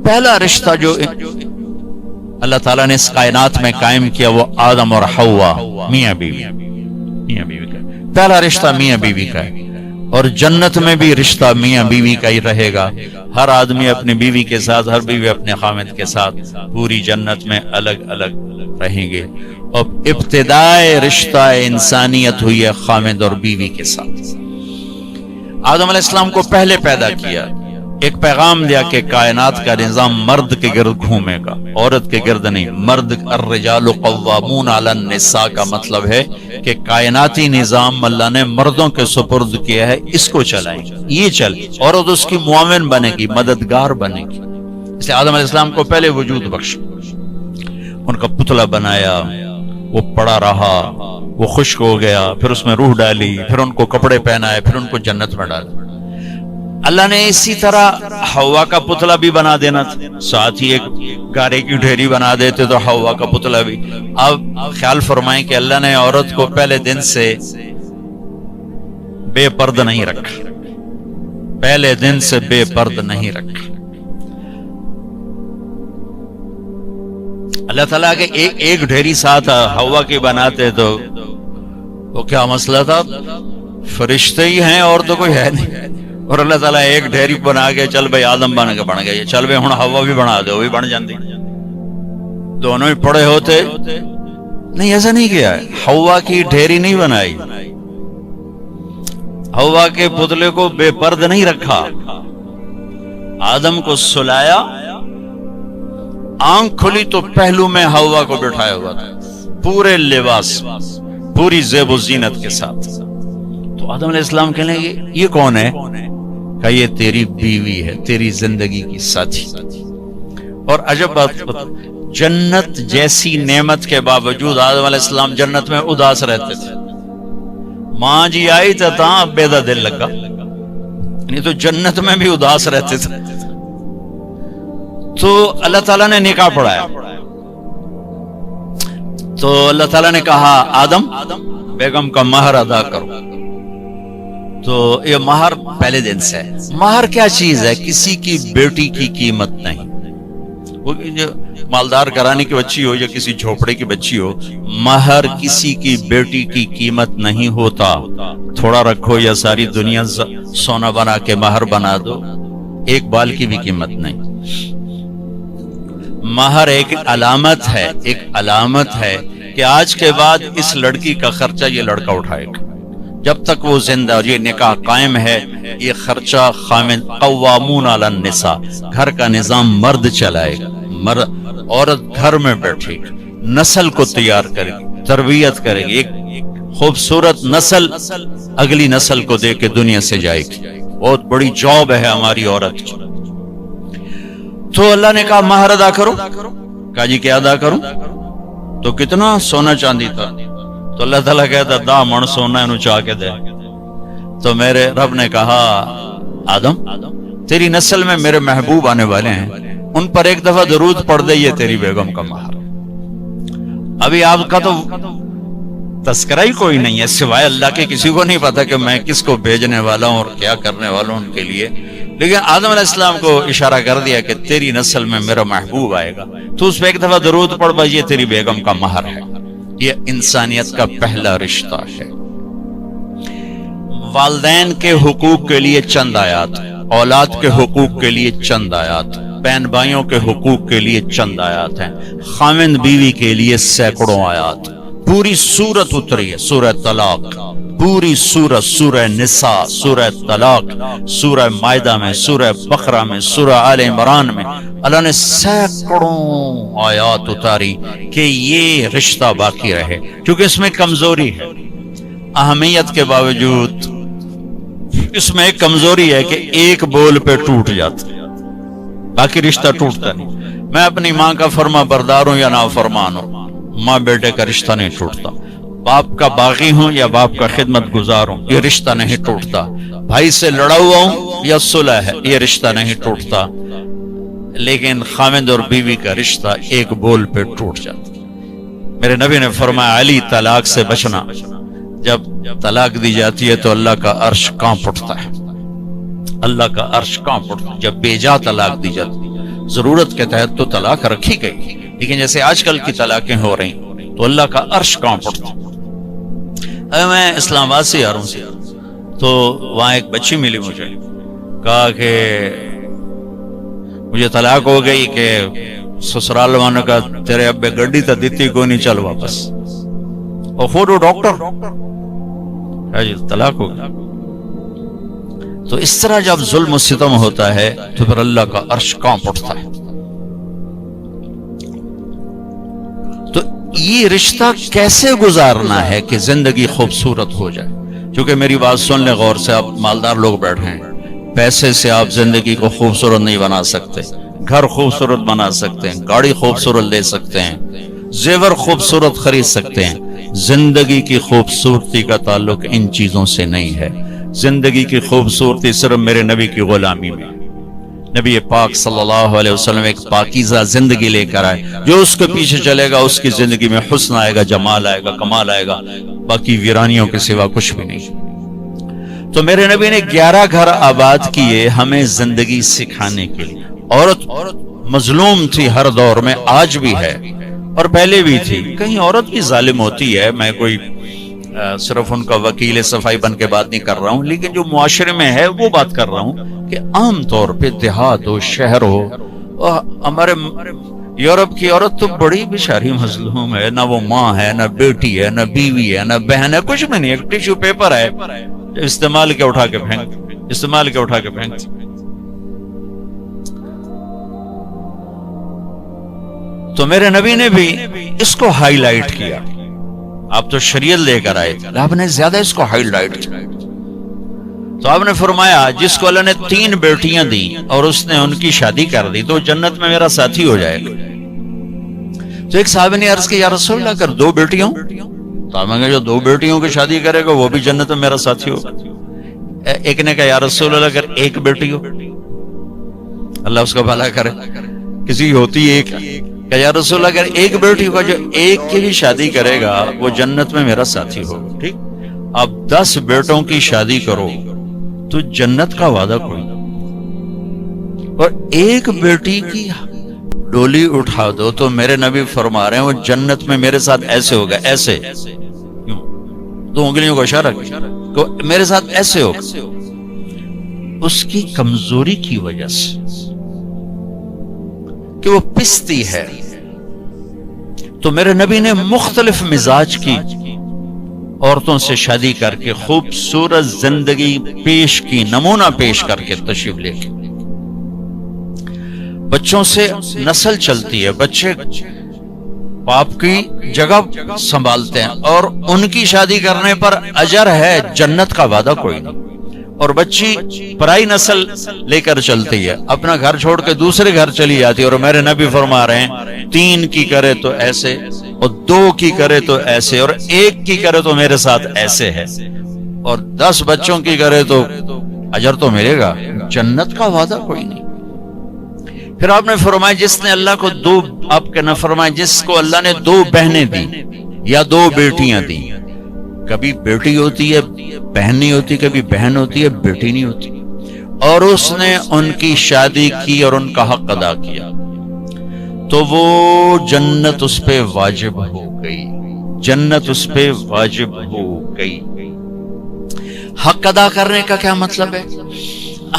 پہلا رشتہ جو اللہ تعالیٰ نے اس کائنات میں قائم کیا وہ آدم اور حوا، میاں بیوی کا پہلا رشتہ میاں بیوی کا ہے، اور جنت میں بھی رشتہ میاں بیوی کا ہی رہے گا۔ ہر آدمی اپنی بیوی کے ساتھ، ہر بیوی اپنے خامد کے ساتھ پوری جنت میں الگ الگ رہیں گے۔ اور ابتدائے رشتہ انسانیت ہوئی ہے خامد اور بیوی کے ساتھ۔ آدم علیہ السلام کو پہلے پیدا کیا، ایک پیغام دیا کہ کائنات کا نظام مرد کے گرد گھومے گا، عورت کے گرد نہیں۔ مرد الرجال قوامون علی النساء کا مطلب ہے کہ کائناتی نظام اللہ نے مردوں کے سپرد کیا ہے، اس کو چلائیں، یہ چل، عورت اس کی معاون بنے گی، مددگار بنے گی۔ اس لیے آدم علیہ السلام کو پہلے وجود بخشا، ان کا پتلا بنایا، وہ پڑا رہا، وہ خشک ہو گیا، پھر اس میں روح ڈالی، پھر ان کو کپڑے پہنائے، پھر ان کو جنت میں ڈالا۔ اللہ نے اسی طرح حوا کا پتلا بھی بنا دینا تھا، ساتھ ہی ایک گارے کی ڈھیری بنا دیتے تو حوا کا پتلا بھی۔ اب خیال فرمائیں کہ اللہ نے عورت کو پہلے دن سے بے پرد نہیں رکھا، پہلے دن سے بے پرد نہیں رکھا۔ اللہ تعالیٰ کے ایک ڈھیری ساتھ حوا کی بناتے تو وہ کیا مسئلہ تھا، فرشتے ہی ہیں اور تو کوئی ہے نہیں، اور اللہ تعالیٰ ایک ڈھیری بنا کے چل بھائی آدم بن کے بن گئے، چل بھائی ہن حوا بھی بنا دے، وہ بھی بن جاندی، دونوں ہی پڑے ہوتے نہیں۔ ایسا نہیں کیا ہے، حوا کی ڈھیری نہیں بنائی، حوا کے پتلے کو بے پرد نہیں رکھا، آدم کو سلایا، آنکھ کھلی تو پہلو میں حوا کو بٹھایا ہوا تھا، پورے لباس، پوری زیب و زینت کے ساتھ۔ تو آدم علیہ السلام کہنے لگے یہ کون ہے؟ کہ یہ تیری بیوی ہے، تیری زندگی کی ساتھی۔ اور عجب بات، جنت جیسی نعمت کے باوجود آدم علیہ السلام جنت میں اداس رہتے تھے۔ ماں جی آئی تھا بیدا دل لگا، نہیں تو جنت میں بھی اداس رہتے تھے۔ تو اللہ تعالیٰ نے نکاح پڑھایا، تو اللہ تعالیٰ نے کہا آدم بیگم کا مہر ادا کرو۔ تو یہ مہر پہلے دن سے ہے۔ مہر کیا چیز ہے؟ کسی کی بیٹی کی قیمت نہیں، وہ مالدار گھرانے کی بچی ہو یا کسی جھوپڑے کی بچی ہو، مہر کسی کی بیٹی کی قیمت نہیں ہوتا۔ تھوڑا رکھو یا ساری دنیا سونا بنا کے مہر بنا دو، ایک بال کی بھی قیمت نہیں۔ مہر ایک علامت ہے، ایک علامت ہے کہ آج کے بعد اس لڑکی کا خرچہ یہ لڑکا اٹھائے گا، جب تک وہ زندہ اور یہ نکاح قائم ہے، یہ خرچہ خامد قوامون علی النساء، گھر کا نظام مرد چلائے گا، عورت گھر میں بیٹھے گی، نسل کو تیار کرے گی، تربیت کرے گی، ایک خوبصورت نسل اگلی نسل کو دے کے دنیا سے جائے گی۔ بہت بڑی جاب ہے ہماری عورت کی۔ تو اللہ نے کہا مہر ادا کرو۔ کہا جی کیا ادا کروں؟ تو کتنا سونا چاندی تھا؟ تو اللہ تعالیٰ کہتا دا من سونا انہوں چاہ کے دے۔ تو میرے رب نے کہا آدم تیری نسل میں میرے محبوب آنے والے ہیں، ان پر ایک دفعہ درود پڑھ دے، یہ تیری بیگم کا مہر۔ ابھی آپ کا تو تذکرہ ہی کوئی نہیں ہے سوائے اللہ کے، کسی کو نہیں پتا کہ میں کس کو بھیجنے والا ہوں اور کیا کرنے والا ہوں ان کے لیے، لیکن آدم علیہ السلام کو اشارہ کر دیا کہ تیری نسل میں میرا محبوب آئے گا، تو اس پہ ایک دفعہ درود پڑھ بھائی، یہ تیری بیگم کا مہر ہے۔ یہ انسانیت کا پہلا رشتہ ہے۔ والدین کے حقوق کے لیے چند آیات، اولاد کے حقوق کے لیے چند آیات، بہن بھائیوں کے حقوق کے لیے چند آیات ہیں، خامند بیوی کے لیے سینکڑوں آیات۔ پوری سورت اتری ہے، سورہ طلاق، پوری سورت، سورہ نساء، سورہ طلاق، سورہ مائدہ میں، سورہ بقرہ میں، سورہ آل عمران میں اللہ نے سینکڑوں آیات اتاری کہ یہ رشتہ باقی رہے، کیونکہ اس میں کمزوری ہے، اہمیت کے باوجود اس میں ایک کمزوری ہے کہ ایک بول پہ ٹوٹ جاتا ہے، باقی رشتہ ٹوٹتا نہیں۔ میں اپنی ماں کا فرما بردار ہوں یا نافرمان ہوں، ماں بیٹے کا رشتہ نہیں ٹوٹتا، باپ کا باغی ہوں یا باپ کا خدمت گزار ہوں، یہ رشتہ نہیں ٹوٹتا، بھائی سے لڑا ہوا ہوں یا صلح ہے، یہ رشتہ نہیں ٹوٹتا، لیکن خامد اور بیوی کا رشتہ ایک بول پہ ٹوٹ جاتا۔ میرے نبی نے فرمایا علی طلاق سے بچنا، جب طلاق دی جاتی ہے تو اللہ کا عرش کانپ اٹھتا ہے، اللہ کا عرش کانپ اٹھتا ہے۔ جب بیجا طلاق دی جاتی ضرورت کے تحت تو طلاق رکھی گئی، لیکن جیسے آج کل کی طلاقیں ہو رہی تو اللہ کا عرش کانپ اٹھتا۔ میں اسلام آباد سے آ رہا ہوں تو وہاں ایک بچی ملی مجھے، کہا کہ مجھے طلاق ہو گئی کہ سسرال والوں کا تیرے ابے گڈی تا دیتی کو نہیں، چل واپس، اور خود وہ ڈاکٹر جی طلاق ہو گیا۔ تو اس طرح جب ظلم و ستم ہوتا ہے تو پھر اللہ کا عرش کانپ اٹھتا ہے۔ تو یہ رشتہ کیسے گزارنا ہے کہ زندگی خوبصورت ہو جائے؟ کیونکہ میری بات سن لیں غور سے، آپ مالدار لوگ بیٹھے ہیں، پیسے سے آپ زندگی کو خوبصورت نہیں بنا سکتے، گھر خوبصورت بنا سکتے ہیں، گاڑی خوبصورت لے سکتے ہیں، زیور خوبصورت خرید سکتے ہیں، زندگی کی خوبصورتی کا تعلق ان چیزوں سے نہیں ہے۔ زندگی کی خوبصورتی صرف میرے نبی کی غلامی میں۔ نبی پاک صلی اللہ علیہ وسلم ایک پاکیزہ زندگی لے کر آئے، جو اس کے پیچھے چلے گا اس کی زندگی میں حسن آئے گا، جمال آئے گا، کمال آئے گا، باقی ویرانیوں کے سوا کچھ بھی نہیں۔ تو میرے نبی نے 11 گھر آباد کیے ہمیں زندگی سکھانے کے لیے۔ عورت مظلوم تھی ہر دور میں، آج بھی ہے اور پہلے بھی تھی۔ کہیں عورت بھی ظالم ہوتی ہے، میں کوئی صرف ان کا وکیل صفائی بن کے بات نہیں کر رہا ہوں، لیکن جو معاشرے میں ہے وہ بات کر رہا ہوں کہ عام طور پہ دیہات ہو، شہر ہو، ہمارے یورپ کی عورت تو بڑی بیچاری مظلوم ہے، نہ وہ ماں ہے، نہ بیٹی ہے، نہ بیوی ہے، نہ بہن ہے، کچھ بھی نہیں، ایک ٹیشو پیپر ہے، استعمال کے اٹھا کے پھینک۔ تو میرے نبی نے بھی اس کو ہائی لائٹ کیا۔ آپ تو شریعت لے کر آئے تھے، آپ نے زیادہ اس کو ہائی لائٹ کیا۔ تو آپ نے فرمایا جس کو اللہ نے 3 بیٹیاں دی اور اس نے ان کی شادی کر دی تو جنت میں میرا ساتھی ہو جائے گا۔ تو ایک صحابی نے عرض کی یا رسول اللہ اگر 2 بیٹیاں، تو آپ نے کہا جو 2 بیٹیوں کی شادی کرے گا وہ بھی جنت میں میرا ساتھی ہوگا۔ ایک نے کہا یا رسول اللہ اگر 1 بیٹی ہو، اللہ اس کا بھلا کرے، کسی ہوتی ایک، کہ یا رسول اللہ اگر 1 بیٹی ہوگا، جو 1 کی بھی شادی کرے گا وہ جنت میں میرا ساتھی ہوگا۔ ٹھیک، اب 10 بیٹوں کی شادی کرو تو جنت کا وعدہ کوئی نہیں، اور 1 بیٹی کی ڈولی اٹھا دو تو میرے نبی فرما رہے ہیں وہ جنت میں میرے ساتھ ایسے ہوگا، ایسے 2 انگلیوں کا اشارہ کیا کہ میرے ساتھ ایسے ہوگا، اس کی کمزوری کی وجہ سے کہ وہ پستی ہے۔ تو میرے نبی نے مختلف مزاج کی عورتوں سے شادی کر کے خوبصورت زندگی پیش کی، نمونہ پیش کر کے تشریف لے کے۔ بچوں سے نسل چلتی ہے، بچے باپ کی جگہ سنبھالتے ہیں اور ان کی شادی کرنے پر اجر ہے، جنت کا وعدہ کوئی نہیں۔ اور بچی پرائی نسل لے کر چلتی ہے، اپنا گھر چھوڑ کے دوسرے گھر چلی جاتی ہے، اور میرے نبی فرما رہے ہیں 3 کی کرے تو ایسے، اور 2 کی کرے تو ایسے، اور 1 کی کرے تو میرے ساتھ ایسے ہے، اور 10 بچوں کی کرے تو اجر تو ملے گا، جنت کا وعدہ کوئی نہیں۔ پھر آپ نے فرمایا جس نے اللہ کو 2، آپ کے نہ فرمایا جس کو اللہ نے 2 بہنیں دی یا 2 بیٹیاں دی، کبھی بیٹی ہوتی ہے بہن نہیں ہوتی، کبھی بہن ہوتی ہے بیٹی نہیں ہوتی، اور اس نے ان کی شادی کی اور ان کا حق ادا کیا تو وہ جنت اس پہ واجب ہو گئی، جنت اس پہ واجب ہو گئی۔ حق ادا کرنے کا کیا مطلب ہے؟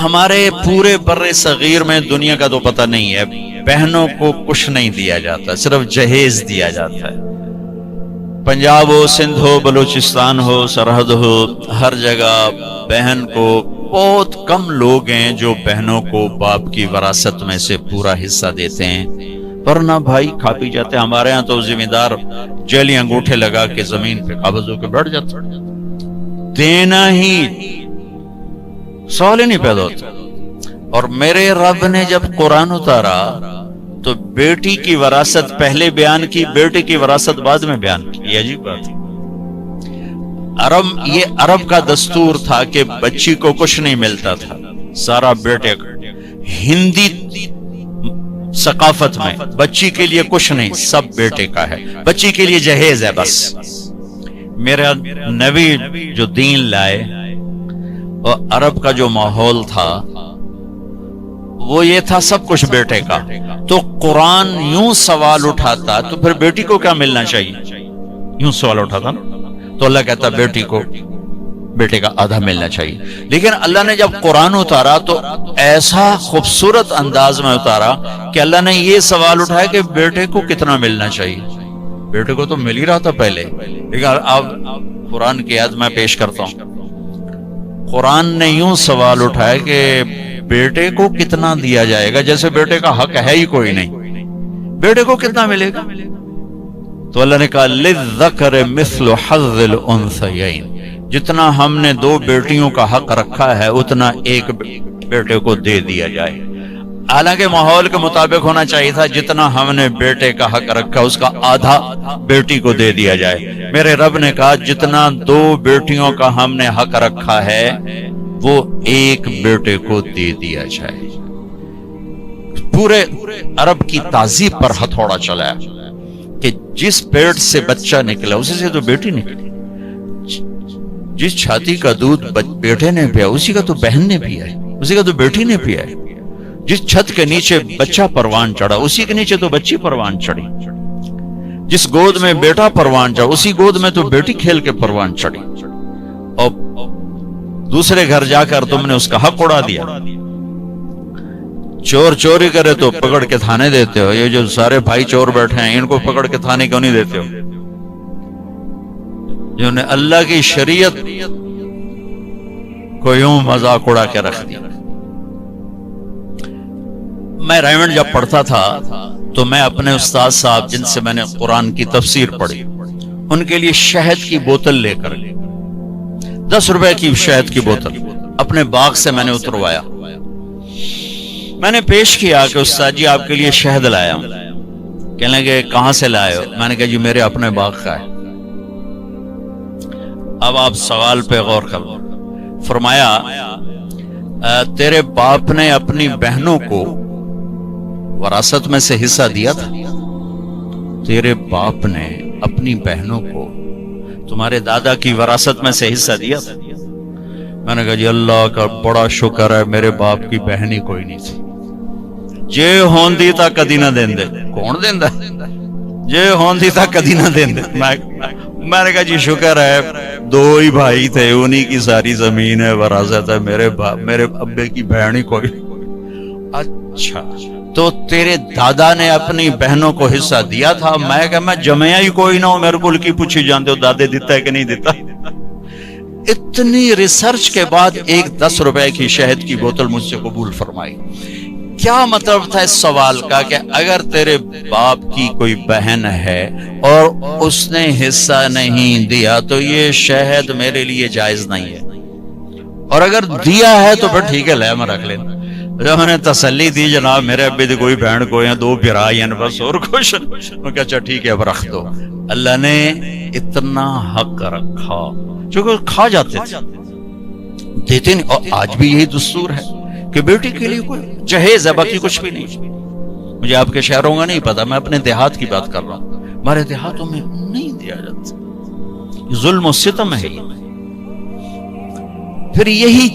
ہمارے پورے بر صغیر میں دنیا کا تو پتہ نہیں ہے، بہنوں کو کچھ نہیں دیا جاتا، صرف جہیز دیا جاتا ہے۔ پنجاب ہو، سندھ ہو، بلوچستان ہو، سرحد ہو، ہر جگہ بہن کو، بہت کم لوگ ہیں جو بہنوں کو باپ کی وراثت میں سے پورا حصہ دیتے ہیں، ورنہ بھائی کھا پی جاتے ہیں۔ ہمارے ہاں تو ذمہ دار جیلی انگوٹھے لگا کے زمین پہ قابض ہو کے بیٹھ جاتا، دینا ہی سوال ہی نہیں پیدا ہوتا۔ اور میرے رب نے جب قرآن اتارا تو بیٹی کی وراثت پہلے بیان کی، بیٹے کی وراثت بعد میں بیان کی۔ یہ عجیب بات ہے، یہ عرب کا دستور تھا کہ بچی کو کچھ نہیں ملتا تھا، سارا بیٹے کا۔ ہندی ثقافت میں بچی کے لیے کچھ نہیں، سب بیٹے کا ہے، بچی کے لیے جہیز ہے بس۔ میرا نبی جو دین لائے اور عرب کا جو ماحول تھا وہ یہ تھا سب کچھ بیٹے کا، تو قرآن یوں سوال اٹھاتا تو پھر بیٹی کو کیا ملنا چاہیے؟ یوں سوال اٹھاتا نا، تو اللہ کہتا بیٹی کو بیٹے کا آدھا ملنا چاہیے۔ لیکن اللہ نے جب قرآن اتارا تو ایسا خوبصورت انداز میں اتارا کہ اللہ نے یہ سوال اٹھایا کہ بیٹے کو کتنا ملنا چاہیے۔ بیٹے کو تو مل ہی رہا تھا پہلے، لیکن اب قرآن کی آیت میں پیش کرتا ہوں۔ قرآن نے یوں سوال اٹھایا کہ بیٹے کو کتنا دیا جائے گا، جیسے بیٹے کا حق ہے ہی کوئی نہیں، بیٹے کو کتنا ملے گا؟ تو اللہ نے کہا للذکر مثل حظ الانثیین، جتنا ہم نے دو بیٹیوں کا حق رکھا ہے اتنا ایک بیٹے کو دے دیا جائے۔ حالانکہ ماحول کے مطابق ہونا چاہیے تھا جتنا ہم نے بیٹے کا حق رکھا اس کا آدھا بیٹی کو دے دیا جائے۔ میرے رب نے کہا جتنا دو بیٹیوں کا ہم نے حق رکھا ہے وہ ایک بیٹے کو دے دیا جائے۔ پورے عرب کی تہذیب پر ہتھوڑا چلایا کہ جس پیٹ سے بچہ نکلا اسی سے تو بیٹی نکلی، جس چھاتی کا دودھ بیٹے نے پیا اسی کا تو بہن نے پیا ہے، اسی کا تو بیٹی نے پیا ہے، جس چھت کے نیچے بچہ پروان چڑھا اسی کے نیچے تو بچی پروان چڑھی، جس گود میں بیٹا پروان چڑھا اسی گود میں تو بیٹی کھیل کے پروان چڑھی، اور دوسرے گھر جا کر تم نے اس کا حق اڑا دیا۔ چور چوری کرے تو پکڑ کے تھانے دیتے ہو، یہ جو سارے بھائی چور بیٹھے ہیں ان کو پکڑ کے تھانے کیوں نہیں دیتے ہو؟ جنہوں نے اللہ کی شریعت کو یوں مذاق اڑا کے رکھ دیا۔ میں رائمنڈ جب پڑھتا تھا تو میں اپنے استاد صاحب جن سے میں نے قرآن کی تفسیر پڑھی ان کے لیے شہد کی بوتل لے کر 10 روپے کی شہد کی بوتل اپنے باغ سے میں نے اتروایا، میں نے پیش کیا کہ استاد جی آپ کے لیے شہد لایا ہوں۔ کہنے لگے کہاں سے لائے ہو؟ میں نے کہا جی میرے اپنے باغ کا ہے۔ اب آپ سوال پہ غور کرو۔ فرمایا تیرے باپ نے اپنی بہنوں کو وراثت میں سے حصہ دیا تھا؟ تیرے باپ نے اپنی بہنوں کو تمہارے دادا کی وراثت میں سے حصہ دیا تھا؟ میں نے کہا جی اللہ کا بڑا شکر ہے میرے باپ کی بہن ہی کوئی نہیں تھی، جے ہوندی تا کدی نہ دیندے۔ کون دیندا؟ جے ہوندی تا کدی نہ دیندے۔ میں نے کہا جی شکر ہے 2 ہی بھائی تھے، انہی کی ساری زمین ہے وراثت ہے، میرے ابے کی بہن ہی کوئی۔ اچھا تو تیرے دادا نے اپنی بہنوں کو حصہ دیا تھا؟ میں کہا میں جمعیا ہی کوئی نہ ہوں، میرے کو کی پوچھی جانتے ہو دادے دیتا ہے کہ نہیں دیتا؟ اتنی ریسرچ کے بعد ایک 10 روپے کی شہد کی بوتل مجھ سے قبول فرمائی۔ کیا مطلب تھا اس سوال کا کہ اگر تیرے باپ کی کوئی بہن ہے اور اس نے حصہ نہیں دیا تو یہ شہد میرے لیے جائز نہیں ہے، اور اگر دیا ہے تو پھر ٹھیک ہے لے میں رکھ لینا۔ جب میں نے تسلی دی جناب میرے ابے دی کوئی بہن کوئی ہیں 2 بھرا ہیں بس اور کچھ، میں کہا اچھا ٹھیک ہے اب رکھ دو۔ اللہ نے اتنا حق رکھا چونکہ کھا جاتے تھے دیتے نہیں، اور آج بھی یہی دستور ہے کہ بیٹی کے لیے کوئی جہیز ہے باقی کچھ بھی نہیں۔ مجھے آپ کے شہروں کا نہیں پتا، میں اپنے دیہات کی بات کر رہا ہوں، ہمارے دیہاتوں میں نہیں دیا جاتا، ظلم و ستم ہے۔ پھر یہی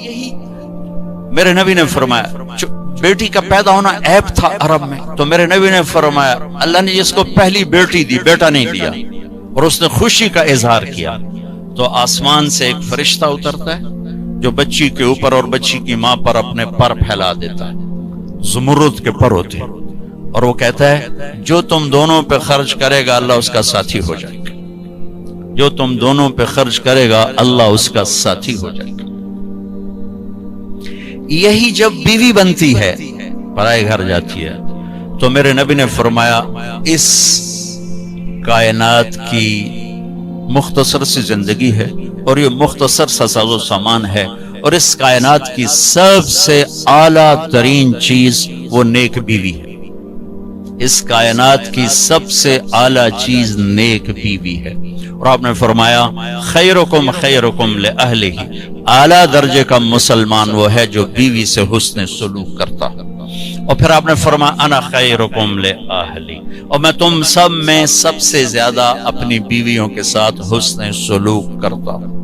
میرے نبی نے فرمایا، بیٹی کا پیدا ہونا عیب تھا عرب میں، تو میرے نبی نے فرمایا اللہ نے جس کو پہلی بیٹی دی بیٹا نہیں دیا اور اس نے خوشی کا اظہار کیا تو آسمان سے ایک فرشتہ اترتا ہے جو بچی کے اوپر اور بچی کی ماں پر اپنے پر پھیلا دیتا ہے، زمرد کے پر ہوتے ہیں، اور وہ کہتا ہے جو تم دونوں پہ خرچ کرے گا اللہ اس کا ساتھی ہو جائے گا، جو تم دونوں پہ خرچ کرے گا اللہ اس کا ساتھی ہو جائے گا۔ یہی جب بیوی بنتی ہے پرائے گھر جاتی ہے تو میرے نبی نے فرمایا اس کائنات کی مختصر سی زندگی ہے اور یہ مختصر سا ساز و سامان ہے، اور اس کائنات کی سب سے اعلیٰ ترین چیز وہ نیک بیوی ہے۔ اس کائنات کی سب سے اعلیٰ چیز نیک بیوی ہے، اور آپ نے فرمایا خیرکم خیرکم لأہلہ، اعلیٰ درجے کا مسلمان وہ ہے جو بیوی سے حسن سلوک کرتا ہے۔ اور پھر آپ نے فرمایا انا خیرکم لأہلی، اور میں تم سب میں سب سے زیادہ اپنی بیویوں کے ساتھ حسن سلوک کرتا ہوں۔